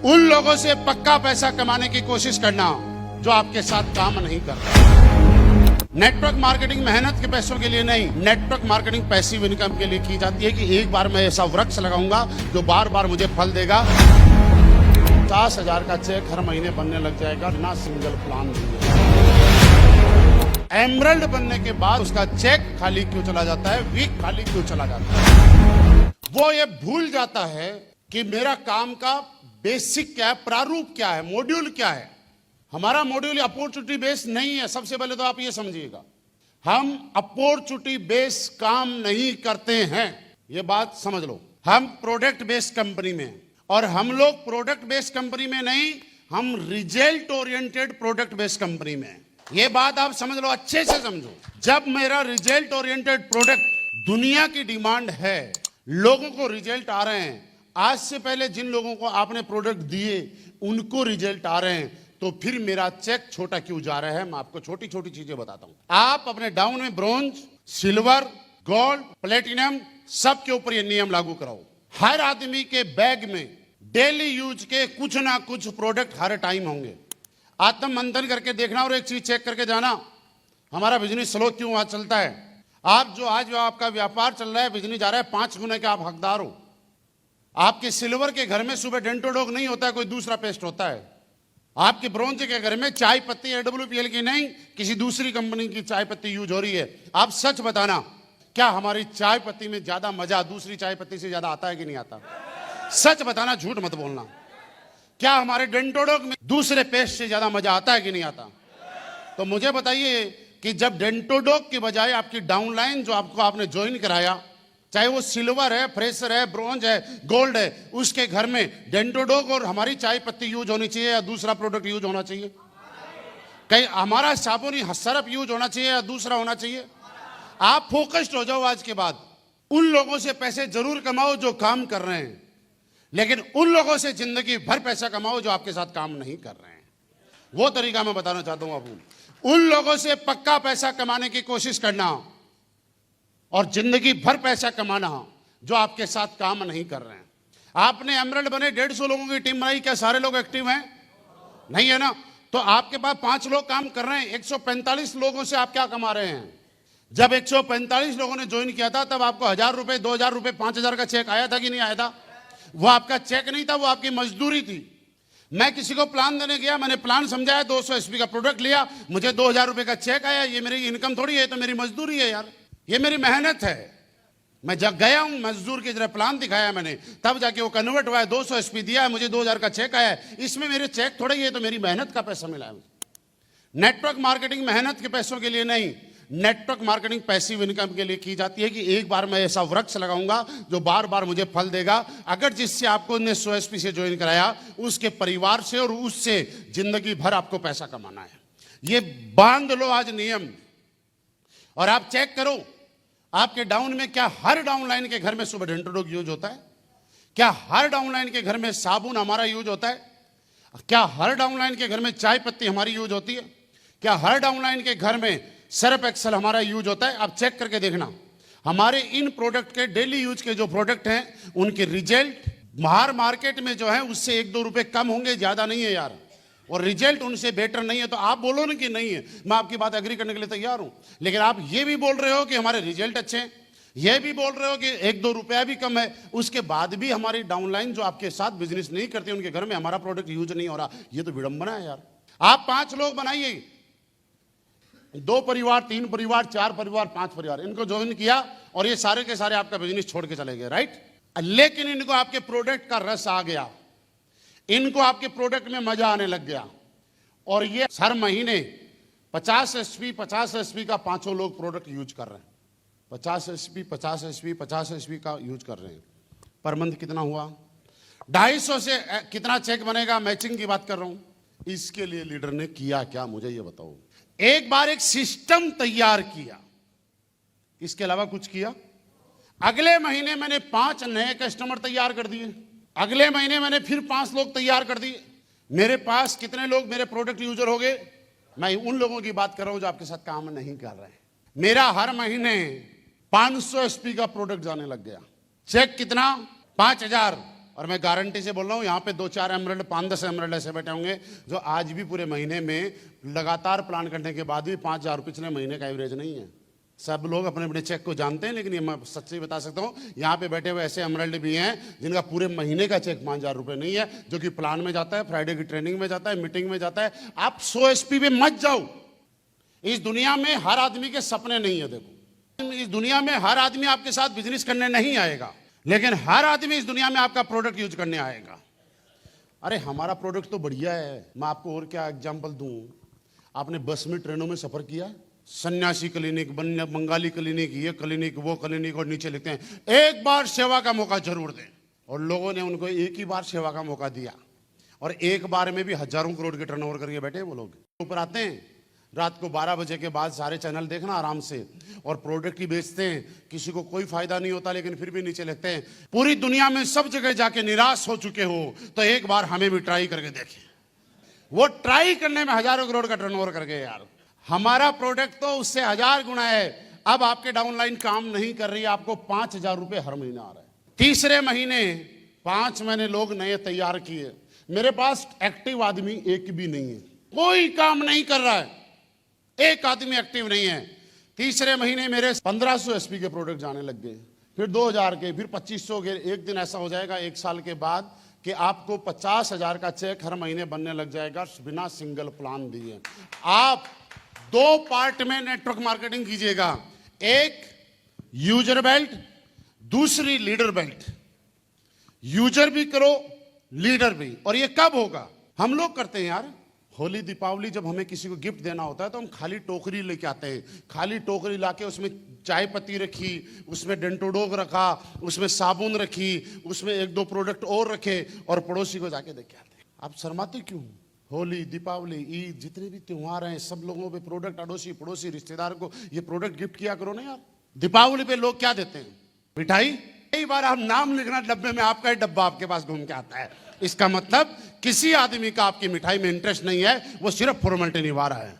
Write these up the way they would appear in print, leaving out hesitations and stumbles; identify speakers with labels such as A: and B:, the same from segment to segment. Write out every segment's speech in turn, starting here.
A: उन लोगों से पक्का पैसा कमाने की कोशिश करना जो आपके साथ काम नहीं करता। नेटवर्क मार्केटिंग मेहनत के पैसों के लिए नहीं, नेटवर्क मार्केटिंग पैसिव इनकम के लिए की जाती है कि एक बार मैं ऐसा वृक्ष लगाऊंगा जो बार बार मुझे फल देगा। 50,000 का चेक हर महीने बनने लग जाएगा, ना सिंगल प्लान दिए। एमरल्ड बनने के बाद उसका चेक खाली क्यों चला जाता है, वीक खाली क्यों चला जाता है? वो ये भूल जाता है कि मेरा काम का बेसिक क्या है, प्रारूप क्या है, मॉड्यूल क्या है। हमारा मॉड्यूल अपॉर्चुनिटी बेस्ड नहीं है। सबसे पहले तो आप ये समझिएगा, हम अपॉर्चुनिटी बेस्ड काम नहीं करते हैं, ये बात समझ लो। हम प्रोडक्ट बेस्ड कंपनी में, और हम लोग प्रोडक्ट बेस्ड कंपनी में नहीं, हम result oriented product based company में। ये बात आप समझ लो, अच्छे से समझो। जब मेरा रिजल्ट ओरिएंटेड प्रोडक्ट, दुनिया की डिमांड है, लोगों को रिजल्ट आ रहे हैं, आज से पहले जिन लोगों को आपने प्रोडक्ट दिए उनको रिजल्ट आ रहे हैं, तो फिर मेरा चेक छोटा क्यों जा रहा है? मैं आपको छोटी छोटी चीजें बताता हूं। आप अपने डाउन में ब्रोंज, सिल्वर, गोल्ड, प्लेटिनम, सब के ऊपर ये नियम लागू कराओ। हर आदमी के बैग में डेली यूज के कुछ ना कुछ प्रोडक्ट हर टाइम होंगे। आत्म मंथन करके देखना और एक चीज चेक करके जाना, हमारा बिजनेस स्लो क्यों आज चलता है। आप जो आज आपका व्यापार चल रहा है, बिजनेस जा रहा है, 5 गुने के आप हकदार हो। आपके सिल्वर के घर में सुबह डेंटोडॉग नहीं होता है, कोई दूसरा पेस्ट होता है। आपके ब्रोंज के घर में चाय पत्ती AWPL की नहीं, किसी दूसरी कंपनी की चाय पत्ती यूज हो रही है। आप सच बताना, क्या हमारी चाय पत्ती में ज्यादा मजा दूसरी चाय पत्ती से ज्यादा आता है कि नहीं आता? सच बताना, झूठ मत बोलना। क्या हमारे डेंटोडॉग में दूसरे पेस्ट से ज्यादा मजा आता है कि नहीं आता? तो मुझे बताइए कि जब डेंटोडॉग की बजाय आपकी डाउनलाइन जो आपने ज्वाइन कराया, चाहे वो सिल्वर है, फ्रेशर है, ब्रोंज है, गोल्ड है, उसके घर में डेंटोडॉग और हमारी चाय पत्ती यूज होनी चाहिए या दूसरा प्रोडक्ट यूज होना चाहिए? कहीं हमारा साबुनी सरफ यूज होना चाहिए या दूसरा होना चाहिए? आप फोकस्ड हो जाओ आज के बाद। उन लोगों से पैसे जरूर कमाओ जो काम कर रहे हैं, लेकिन उन लोगों से जिंदगी भर पैसा कमाओ जो आपके साथ काम नहीं कर रहे हैं। वो तरीका मैं बताना चाहता हूं आपको। उन लोगों से पक्का पैसा कमाने की कोशिश करना और जिंदगी भर पैसा कमाना जो आपके साथ काम नहीं कर रहे हैं। आपने एमरल्ड बने, 150 लोगों की टीम बनाई, क्या सारे लोग एक्टिव हैं? नहीं है ना? तो आपके पास 5 लोग काम कर रहे हैं, 145 लोगों से आप क्या कमा रहे हैं? जब 145 लोगों ने ज्वाइन किया था, तब आपको 1,000 रुपए, 2,000 रुपए, 5,000 का चेक आया था कि नहीं आया था? वो आपका चेक नहीं था, वो आपकी मजदूरी थी। मैं किसी को प्लान देने गया, मैंने प्लान समझाया, 200 SP का प्रोडक्ट लिया, मुझे 2,000 रुपए का चेक आया। ये मेरी इनकम थोड़ी है, तो मेरी मजदूरी है यार, ये मेरी मेहनत है। मैं जब गया हूं, मजदूर की तरह प्लान दिखाया मैंने, तब जाके वो कन्वर्ट हुआ है, 200 SP दिया है, मुझे 2,000 का चेक आया है। इसमें मेरे चेक थोड़ा ही है, तो मेरी मेहनत का पैसा मिला है। नेटवर्क मार्केटिंग मेहनत के पैसों के लिए नहीं, नेटवर्क मार्केटिंग पैसिव इनकम के लिए की जाती है कि एक बार मैं ऐसा वृक्ष लगाऊंगा जो बार बार मुझे फल देगा। अगर जिससे आपको 100 SP से ज्वाइन कराया, उसके परिवार से और उससे जिंदगी भर आपको पैसा कमाना है। ये बांध लो आज नियम, और आप चेक करो आपके डाउन में, क्या हर डाउनलाइन के घर में सुबह डेंटोडॉग यूज होता है? क्या हर डाउनलाइन के घर में साबुन हमारा यूज होता है? क्या हर डाउनलाइन के घर में चाय पत्ती हमारी यूज होती है? क्या हर डाउनलाइन के घर में सर्फ एक्सेल हमारा यूज होता है? आप चेक करके देखना, हमारे इन प्रोडक्ट के डेली यूज के जो प्रोडक्ट हैं, उनके रिजल्ट बाहर मार्केट में जो है उससे 1-2 रुपए कम होंगे, ज्यादा नहीं है यार। और रिजल्ट उनसे बेटर नहीं है, तो आप बोलो ना कि नहीं है, मैं आपकी बात एग्री करने के लिए तैयार हूं। लेकिन आप ये भी बोल रहे हो कि हमारे रिजल्ट अच्छे हैं, ये भी बोल रहे हो कि 1-2 रुपया भी कम है, उसके बाद भी हमारी डाउनलाइन जो आपके साथ बिजनेस नहीं करती, उनके घर में हमारा प्रोडक्ट यूज नहीं हो रहा। ये तो विडंबना है यार। आप 5 लोग बनाइए, 2 परिवार, 3 परिवार, 4 परिवार, 5 परिवार, इनको ज्वाइन किया और ये सारे के सारे आपका बिजनेस छोड़ के चले गए, राइट? लेकिन इनको आपके प्रोडक्ट का रस आ गया, इनको आपके प्रोडक्ट में मजा आने लग गया, और ये हर महीने 50 SP का 5 लोग प्रोडक्ट यूज कर रहे हैं। 50 SP, 50 SP, 50 SP का यूज कर रहे हैं। पर मंथ कितना हुआ? 250 से कितना चेक बनेगा? मैचिंग की बात कर रहा हूं। इसके लिए लीडर ने किया क्या, मुझे ये बताओ। एक बार एक सिस्टम तैयार किया, इसके अलावा कुछ किया? अगले महीने मैंने 5 नए कस्टमर तैयार कर दिए, अगले महीने मैंने फिर 5 लोग तैयार कर दिए। मेरे पास कितने लोग मेरे प्रोडक्ट यूजर हो गए? मैं उन लोगों की बात कर रहा हूं जो आपके साथ काम नहीं कर रहे हैं। मेरा हर महीने 500 SP का प्रोडक्ट जाने लग गया। चेक कितना? 5,000। और मैं गारंटी से बोल रहा हूँ, यहाँ पे 2-4 एमरल्ड, 5-10 एमरल्ड ऐसे बैठे होंगे जो आज भी पूरे महीने में लगातार प्लान करने के बाद भी 5,000 पिछले महीने का एवरेज नहीं है। सब लोग अपने अपने चेक को जानते हैं, लेकिन ये मैं सच्ची बता सकता हूँ, यहाँ पे बैठे हुए ऐसे एमरल्ड भी हैं जिनका पूरे महीने का चेक 5,000 रुपये नहीं है, जो कि प्लान में जाता है, फ्राइडे की ट्रेनिंग में जाता है, मीटिंग में जाता है। आप 100 SP पे मत जाओ। इस दुनिया में हर आदमी के सपने नहीं है। देखो, इस दुनिया में हर आदमी आपके साथ बिजनेस करने नहीं आएगा, लेकिन हर आदमी इस दुनिया में आपका प्रोडक्ट यूज करने आएगा। अरे हमारा प्रोडक्ट तो बढ़िया है। मैं आपको और क्या एग्जांपल दूं। आपने बस में, ट्रेनों में सफर किया, सन्यासी क्लिनिक, बंगाली क्लिनिक, ये क्लिनिक, वो क्लिनिक, और नीचे लिखते हैं एक बार सेवा का मौका जरूर दें। और लोगों ने उनको एक ही बार सेवा का मौका दिया, और एक बार में भी हजारों करोड़ के टर्नओवर करके बैठे वो लोग। ऊपर आते हैं, रात को 12 बजे के बाद सारे चैनल देखना आराम से, और प्रोडक्ट ही बेचते हैं। किसी को कोई फायदा नहीं होता, लेकिन फिर भी नीचे लिखते हैं पूरी दुनिया में सब जगह जाके निराश हो चुके हो तो एक बार हमें भी ट्राई करके देखें। वो ट्राई करने में हजारों करोड़ का टर्नओवर कर गए यार। हमारा प्रोडक्ट तो उससे 1000 गुना है। अब आपके डाउनलाइन काम नहीं कर रही है, आपको 5,000 रुपए हर महीना आ रहा है। तीसरे महीने 5 मैंने लोग नए तैयार किए। मेरे पास एक्टिव आदमी एक भी नहीं है, कोई काम नहीं कर रहा है, एक आदमी एक्टिव नहीं है। तीसरे महीने मेरे 1500 SP के प्रोडक्ट जाने लग गए, फिर 2000 के, फिर 2500 के। एक दिन ऐसा हो जाएगा 1 साल के बाद कि आपको 50,000 का चेक हर महीने बनने लग जाएगा बिना सिंगल प्लान दिए। आप 2 पार्ट में नेटवर्क मार्केटिंग कीजिएगा, एक यूजर बेल्ट, दूसरी लीडर बेल्ट। यूजर भी करो, लीडर भी। और ये कब होगा? हम लोग करते हैं यार, होली दीपावली जब हमें किसी को गिफ्ट देना होता है तो हम खाली टोकरी लेके आते हैं। खाली टोकरी लाके उसमें चाय पत्ती रखी, उसमें डेंटोडोग रखा, उसमें साबुन रखी, उसमें 1-2 प्रोडक्ट और रखे, और पड़ोसी को जाके देके आते हैं। आप शर्माते क्यों? होली, दीपावली, ईद, जितने भी त्योहार हैं, सब लोगों पे प्रोडक्ट, अड़ोसी पड़ोसी रिश्तेदार को ये प्रोडक्ट गिफ्ट किया करो ना यार। दीपावली पे लोग क्या देते हैं? मिठाई। कई बार आप नाम लिखना डब्बे में, आपका ही डब्बा आपके पास घूम के आता है। इसका मतलब किसी आदमी का आपकी मिठाई में इंटरेस्ट नहीं है, वो सिर्फ फॉर्मेलिटी निभा रहा है।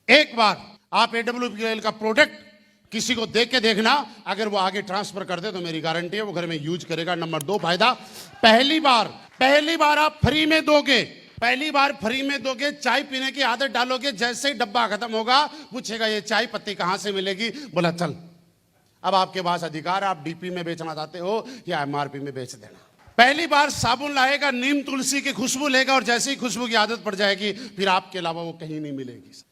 A: एक बार आप AWPL का प्रोडक्ट किसी को देख के देखना, अगर वो आगे ट्रांसफर कर दे तो मेरी गारंटी है वो घर में यूज करेगा। नंबर 2 फायदा, पहली बार आप फ्री में दोगे, पहली बार फ्री में दोगे, चाय पीने की आदत डालोगे। जैसे ही डब्बा खत्म होगा पूछेगा ये चाय पत्ती कहां से मिलेगी, बोला चल। अब आपके पास अधिकार, आप DP में बेचना चाहते हो या MRP में बेच देना। पहली बार साबुन लाएगा, नीम तुलसी की खुशबू लेगा, और जैसे ही खुशबू की आदत पड़ जाएगी फिर आपके अलावा वो कहीं नहीं मिलेगी।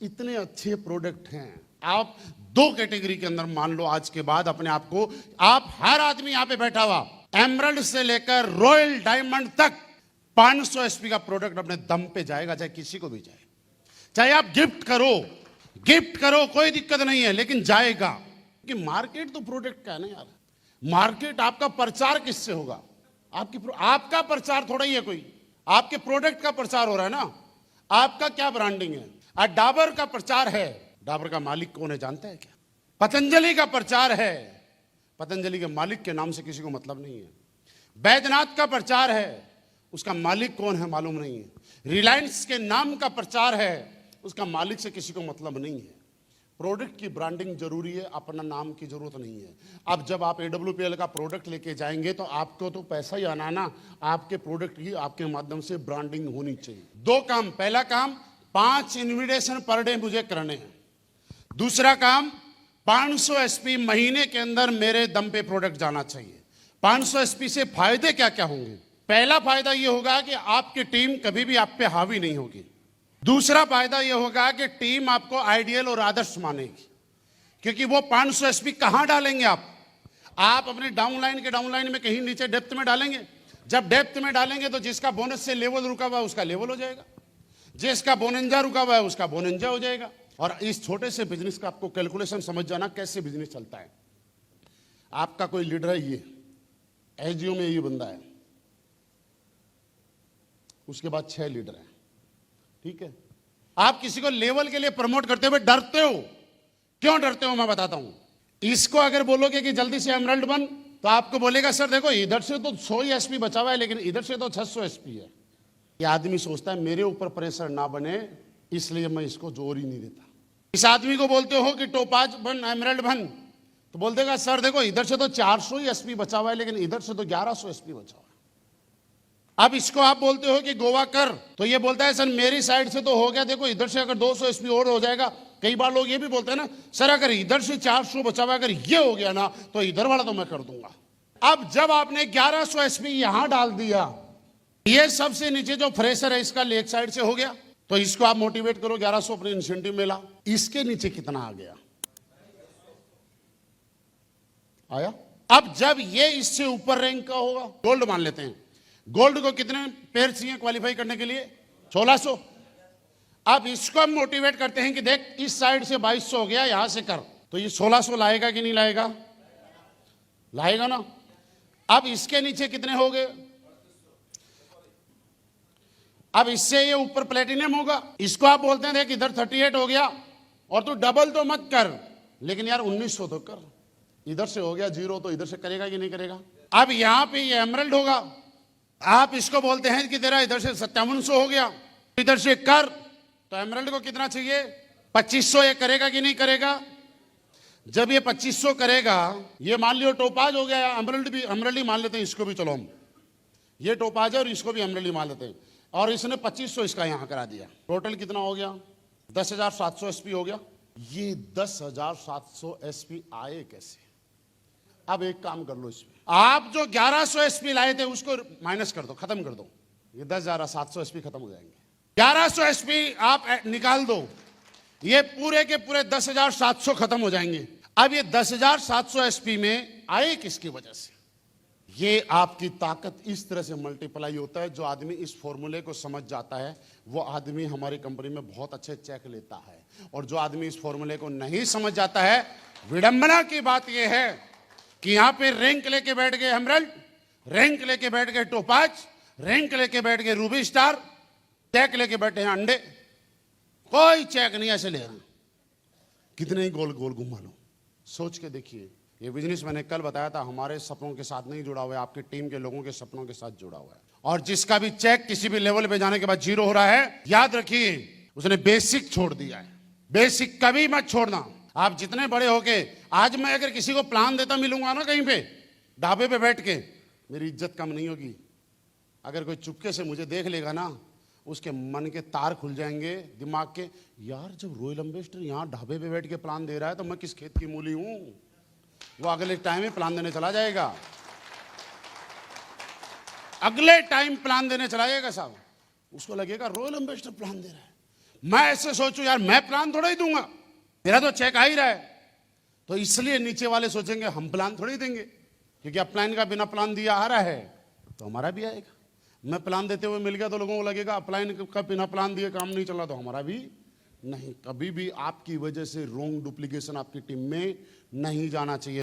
A: इतने अच्छे प्रोडक्ट हैं। आप 2 कैटेगरी के अंदर मान लो आज के बाद अपने आप को, आप हर आदमी यहाँ पे बैठा हुआ, एमरल्ड से लेकर रॉयल डायमंड तक 500 SP का प्रोडक्ट अपने दम पे जाएगा, चाहे किसी को भी जाए। चाहे आप गिफ्ट करो, कोई दिक्कत नहीं है, लेकिन जाएगा। कि मार्केट तो प्रोडक्ट का है ना यार। मार्केट आपका प्रचार किससे होगा? आपका प्रचार थोड़ा ही है कोई, आपके प्रोडक्ट का प्रचार हो रहा है ना। आपका क्या ब्रांडिंग है? डाबर का प्रचार है, डाबर का मालिक कौन है जानते हैं क्या? पतंजलि का प्रचार है, पतंजलि के मालिक के नाम से किसी को मतलब नहीं है। बैद्यनाथ का प्रचार है, उसका मालिक कौन है मालूम नहीं है। रिलायंस के नाम का प्रचार है, उसका मालिक से किसी को मतलब नहीं है। प्रोडक्ट की ब्रांडिंग जरूरी है, अपना नाम की जरूरत नहीं है। अब जब आप AWPL का प्रोडक्ट लेके जाएंगे तो आपको तो पैसा ही आना ना, आपके प्रोडक्ट की आपके माध्यम से ब्रांडिंग होनी चाहिए। 2 काम, पहला काम 5 इन्विटेशन पर डे मुझे करने हैं। दूसरा काम 500 SP महीने के अंदर मेरे दम पे प्रोडक्ट जाना चाहिए। 500 SP से फायदे क्या क्या होंगे? पहला फायदा ये होगा कि आपकी टीम कभी भी आप पे हावी नहीं होगी। दूसरा फायदा यह होगा कि टीम आपको आइडियल और आदर्श मानेगी, क्योंकि वो 500 SP कहां डालेंगे आप अपने डाउनलाइन में कहीं नीचे डेप्थ में डालेंगे। जब डेप्थ में डालेंगे तो जिसका बोनस से लेवल रुका हुआ है उसका लेवल हो जाएगा, जिसका बोनंजा रुका हुआ है उसका बोनंजा हो जाएगा। और इस छोटे से बिजनेस का आपको कैलकुलेशन समझ जाना कैसे बिजनेस चलता है। आपका कोई लीडर है, ये SGO में ये बंदा है, उसके बाद 6 लीडर हैं, ठीक है। आप किसी को लेवल के लिए प्रमोट करते हुए डरते हो, क्यों डरते हो मैं बताता हूं। इसको अगर बोलोगे कि जल्दी से एमरल्ड बन, तो आपको बोलेगा सर देखो इधर से तो 100 ही SP बचा हुआ है, लेकिन इधर से तो 600 SP है। ये आदमी सोचता है मेरे ऊपर प्रेशर ना बने, इसलिए मैं इसको जोर ही नहीं देता। इस आदमी को बोलते हो कि टोपाज बन, एमरल्ड बन, तो बोल देगा सर देखो इधर से तो 400 ही SP बचा हुआ है, लेकिन इधर से तो 1100 SP बचा हुआ है। अब इसको आप बोलते हो कि गोवा कर, तो ये बोलता है सर मेरी साइड से तो हो गया, देखो इधर से अगर 200 एसपी और हो जाएगा। कई बार लोग ये भी बोलते हैं ना, सर अगर इधर से 400 बचा हुआ अगर ये हो गया ना तो इधर वाला तो मैं कर दूंगा। अब जब आपने 1100 एसपी यहां डाल दिया, ये सबसे नीचे जो फ्रेशर है इसका लेग साइड से हो गया, तो इसको आप मोटिवेट करो 1100 अपने इंसेंटिव में ला। इसके नीचे कितना आ गया? आया। अब जब ये इससे ऊपर रैंक का होगा, गोल्ड मान लेते हैं, गोल्ड को कितने पेयर चाहिए क्वालिफाई करने के लिए? 1600। अब इसको हम मोटिवेट करते हैं कि देख इस साइड से 2200 हो गया, यहां से कर, तो ये 1600 लाएगा कि नहीं लाएगा? लाएगा ना। अब इसके नीचे कितने हो गए? अब इससे ये ऊपर प्लेटिनम होगा, इसको आप बोलते हैं देख इधर 38 हो गया, और तू डबल तो मत कर, लेकिन यार 1900 तो कर। इधर से हो गया 0, तो इधर से करेगा कि नहीं करेगा? अब यहां पे ये एमरल्ड होगा, आप इसको बोलते हैं कि तेरा इधर से 5700 हो गया, इधर से कर, तो एमरल्ड को कितना चाहिए? 2500। ये करेगा कि नहीं करेगा? जब ये 2500 करेगा, ये मान लियो टोपाज हो गया, एमरल्ड भी, एमरल्ड ही मान लेते हैं इसको भी, चलो हम ये टोपाज है और इसको भी एमरल्ड ही मान लेते हैं, और इसने 2500 इसका यहां करा दिया, टोटल कितना हो गया? 10,700 एसपी हो गया। ये 10,700 एसपी आए कैसे? अब एक काम कर लो, इसमें आप जो 1100 एसपी लाए थे उसको माइनस कर दो, खत्म कर दो, ये 10,700 एसपी खत्म हो जाएंगे। 1100 एसपी आप निकाल दो, ये पूरे के पूरे 10,700 खत्म हो जाएंगे। अब ये 10,700 एसपी में आए किसकी वजह से? ये आपकी ताकत इस तरह से मल्टीप्लाई होता है, जो आदमी इस फॉर्मूले को समझ जाता है वो आदमी हमारी कंपनी में बहुत अच्छे चेक लेता है, और जो आदमी इस फॉर्मूले को नहीं समझ जाता है, विडंबना की बात यह है कि यहां पे रैंक लेके बैठ गए एमरल्ड, रैंक लेके बैठ गए टोपाज, रैंक लेके बैठ गए रूबी स्टार, चेक लेके बैठे हैं अंडे, कोई चेक नहीं ऐसे ले रहा। कितने ही गोल गोल घुमा लो, सोच के देखिए। ये बिजनेस मैंने कल बताया था, हमारे सपनों के साथ नहीं जुड़ा हुआ है, आपकी टीम के लोगों के सपनों के साथ जुड़ा हुआ है, और जिसका भी चेक किसी भी लेवल पे जाने के बाद 0 हो रहा है, याद रखिए उसने बेसिक छोड़ दिया है। बेसिक कभी मत छोड़ना। आप जितने बड़े होके, आज मैं अगर किसी को प्लान देता मिलूंगा ना कहीं पे ढाबे पे बैठ के, मेरी इज्जत कम नहीं होगी। अगर कोई चुपके से मुझे देख लेगा ना, उसके मन के तार खुल जाएंगे दिमाग के, यार जब रॉयल एम्बेसडर यहाँ ढाबे पे बैठ के प्लान दे रहा है तो मैं किस खेत की मूली हूं। वो अगले टाइम में प्लान देने चला जाएगा, अगले टाइम प्लान देने चला जाएगा साहब, उसको लगेगा रॉयल एम्बेसडर प्लान दे रहा है। मैं ऐसे सोचूं यार मैं प्लान थोड़ा ही दूंगा, मेरा तो चेक आ ही रहा है, तो इसलिए नीचे वाले सोचेंगे हम प्लान थोड़ी देंगे, क्योंकि अपलाइन का बिना प्लान दिया आ रहा है तो हमारा भी आएगा। मैं प्लान देते हुए मिल गया तो लोगों को लगेगा अपलाइन का बिना प्लान दिए काम नहीं चला, तो हमारा भी नहीं। कभी भी आपकी वजह से रोंग डुप्लीकेशन आपकी टीम में नहीं जाना चाहिए।